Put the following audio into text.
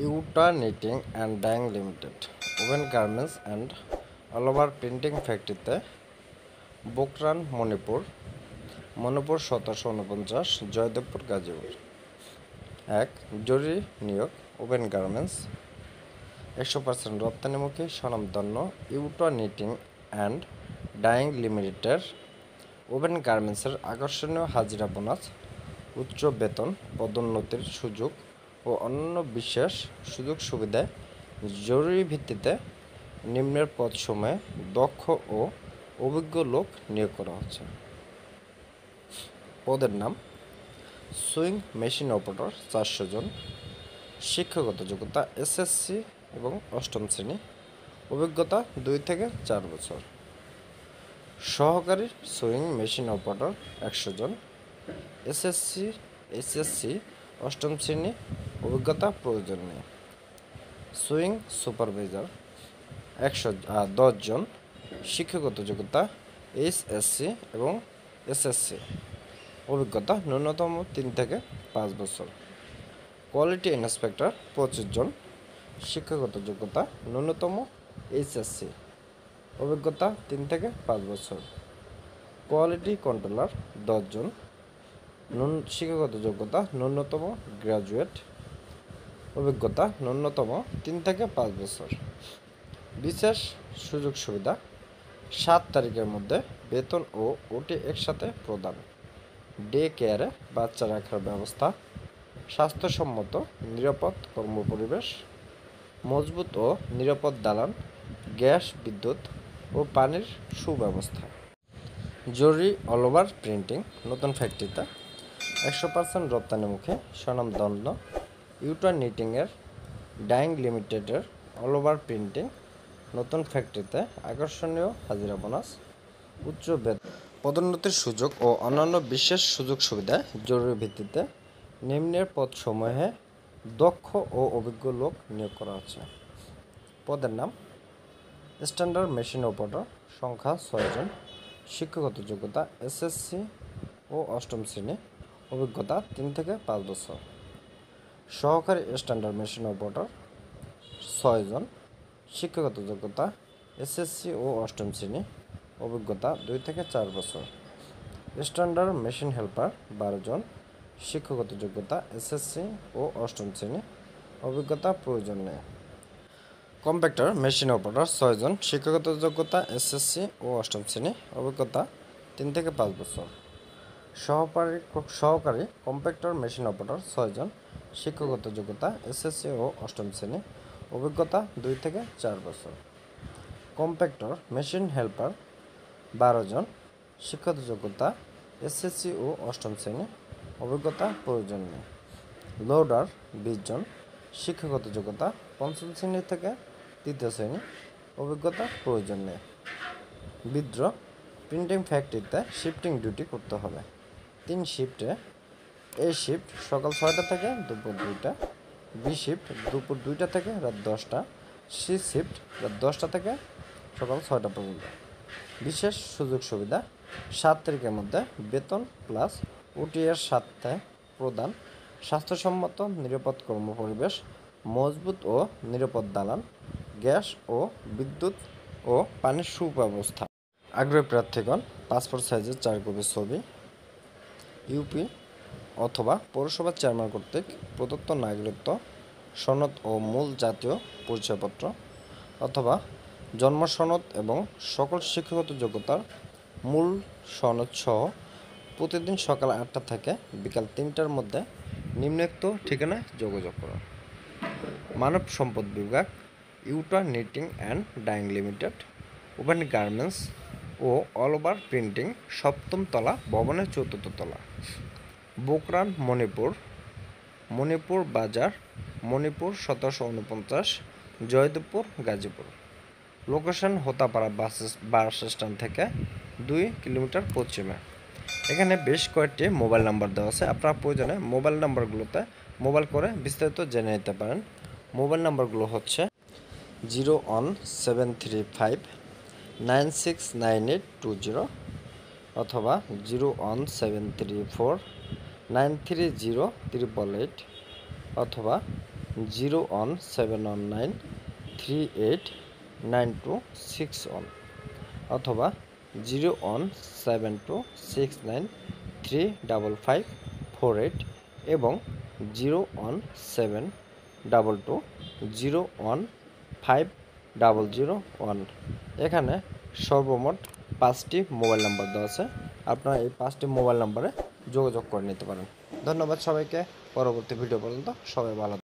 Yuta knitting and dyeing limited woven garments and all over printing ফ্যাক্টরিতে বোকরান মণিপুর 1749 জয়দেবপুর গাজীপুর। এক জরুরি নিয়োগ ওভেন গার্মেন্টস 100% রপ্তানিমুখী স্বনামধন্য ইউটা নিটিং অ্যান্ড ডাইং লিমিটেডের ওভেন গার্মেন্টসের আকর্ষণীয় হাজিরা বোনাস, উচ্চ বেতন, পদোন্নতির সুযোগ ও অন্যান্য বিশেষ সুযোগ সুবিধায় জরুরি ভিত্তিতে নিম্নের পদসমূহে দক্ষ ও অভিজ্ঞ লোক নিয়োগ করা হচ্ছে। পদের নাম: সুইং মেশিন অপারেটর 400 জন। শিক্ষাগত যোগ্যতা এসএসসি এবং অষ্টম শ্রেণী, অভিজ্ঞতা 2 থেকে 4 বছর। সহকারী সুইং মেশিন অপারেটর 100 জন। এসএসসি অষ্টম শ্রেণী, অভিজ্ঞতা প্রয়োজন নেই। সুইং সুপারভাইজার 10 জন। শিক্ষাগত যোগ্যতা এইচএসসি এবং এসএসসি, অভিজ্ঞতা ন্যূনতম 3 থেকে 5 বছর। কোয়ালিটি ইন্সপেক্টর 25 জন। শিক্ষাগত যোগ্যতা ন্যূনতম এইচএসসি, অভিজ্ঞতা 3 থেকে 5 বছর। কোয়ালিটি কন্ট্রোলার 10 জন। শিক্ষাগত যোগ্যতা ন্যূনতম গ্র্যাজুয়েট, অভিজ্ঞতা ন্যূনতম 3 থেকে 5 বছর। বিশেষ সুযোগ সুবিধা: 7 তারিখের মধ্যে বেতন ও ওটি একসাথে প্রদান, ডে কেয়ারে বাচ্চা রাখার ব্যবস্থা, স্বাস্থ্যসম্মত নিরাপদ কর্মপরিবেশ, মজবুত ও নিরাপদ দালান, গ্যাস, বিদ্যুৎ ও পানির সুব্যবস্থা। জরুরি অল ওভার প্রিন্টিং নতুন ফ্যাক্টরিতে 100% রপ্তানিমুখী স্বনামধন্য ইউটা নিটিংয়ের ডাইং লিমিটেডের অল ওভার প্রিন্টিং নতুন ফ্যাক্টরিতে আকর্ষণীয় হাজিরা বোনাস, উচ্চ বেতন, পদোন্নতির সুযোগ ও অন্যান্য বিশেষ সুযোগ সুবিধায় জরুরি ভিত্তিতে নিম্নের পদসমূহে দক্ষ ও অভিজ্ঞ লোক নিয়োগ করা হচ্ছে। পদের নাম: স্ট্যান্ডার্ড মেশিন অপারেটর, সংখ্যা 6 জন। শিক্ষাগত যোগ্যতা এসএসসি ও অষ্টম শ্রেণী, অভিজ্ঞতা 3 থেকে 5 বছর। সহকারী স্ট্যান্ডার্ড মেশিন অপারেটর 6 জন। শিক্ষাগত যোগ্যতা এসএসসি ও অষ্টম শ্রেণী, অভিজ্ঞতা 2 থেকে 4 বছর। স্ট্যান্ডার্ড মেশিন হেল্পার 12 জন। শিক্ষাগত যোগ্যতা এসএসসি ও অষ্টম শ্রেণী, অভিজ্ঞতা প্রয়োজন নেই। কম্প্যাক্টর মেশিন অপারেটর 6 জন। শিক্ষাগত যোগ্যতা এসএসসি ও অষ্টম শ্রেণী, অভিজ্ঞতা 3 থেকে 5 বছর। সহকারী কম্প্যাক্টর মেশিন অপারেটর 6 জন। শিক্ষাগত যোগ্যতা এসএসসি ও অষ্টম শ্রেণী, অভিজ্ঞতা 2 থেকে 4 বছর। কম্প্যাক্টর মেশিন হেল্পার 12 জন। শিক্ষাগত যোগ্যতা এসএসসি ও অষ্টম শ্রেণী, অভিজ্ঞতা প্রয়োজন নেই। লোডার 20 জন। শিক্ষাগত যোগ্যতা পঞ্চম শ্রেণী থেকে 3য় শ্রেণী, অভিজ্ঞতা প্রয়োজন নেই। বিদ্রোহ প্রিন্টিং ফ্যাক্টরিতে শিফটিং ডিউটি করতে হবে 3 শিফটে। এ শিফট সকাল 6টা থেকে দুপুর 2টা, বি শিফট দুপুর 2টা থেকে রাত 10টা, সি শিফট রাত 10টা থেকে সকাল 6টা পর্যন্ত। বিশেষ সুযোগ সুবিধা: 7 তারিখের মধ্যে বেতন প্লাস ওটি এর সাথে প্রদান, স্বাস্থ্যসম্মত নিরাপদ কর্মপরিবেশ, মজবুত ও নিরাপদ দালান, গ্যাস ও বিদ্যুৎ ও পানির সুব্যবস্থা। আগ্রহী প্রার্থীগণ পাসপোর্ট সাইজের 4 কপি ছবি, ইউপি অথবা পৌরসভার চেয়ারম্যান কর্তৃক প্রদত্ত নাগরিকত্ব সনদ ও মূল জাতীয় পরিচয়পত্র অথবা জন্ম সনদ এবং সকল শিক্ষাগত যোগ্যতার মূল সনদ সহ প্রতিদিন সকাল 8টা থেকে বিকাল 3টার মধ্যে নিম্নোক্ত ঠিকানায় যোগাযোগ করুন। মানব সম্পদ বিভাগ, Utah knitting and dyeing limited, woven garments ও অল ওভার প্রিন্টিং, 7ম তলা, ভবনের 4র্থ তলা, Bokran Monipur Bazar, Monipur 1749, Joydebpur, Gazipur. Location Hotapara bus stand থেকে 2 কিলোমিটার পশ্চিমে। এখানে বেশ কয়েকটি মোবাইল নাম্বার দেওয়া আছে, আপনারা প্রয়োজনে মোবাইল নাম্বারগুলোতে মোবাইল করে বিস্তারিত জেনে নিতে পারেন। মোবাইল নাম্বারগুলো হচ্ছে 01735969820 অথবা 01734930888 অথবা 01719389261 অথবা 01726935548 এবং 01722015001। এখানে সর্বমোট 5টি মোবাইল নাম্বার দেওয়া আছে, আপনারা এই 5টি মোবাইল নাম্বারে যোগাযোগ করে নিতে পারেন। ধন্যবাদ সবাইকে। পরবর্তী ভিডিও পর্যন্ত সবাই ভালো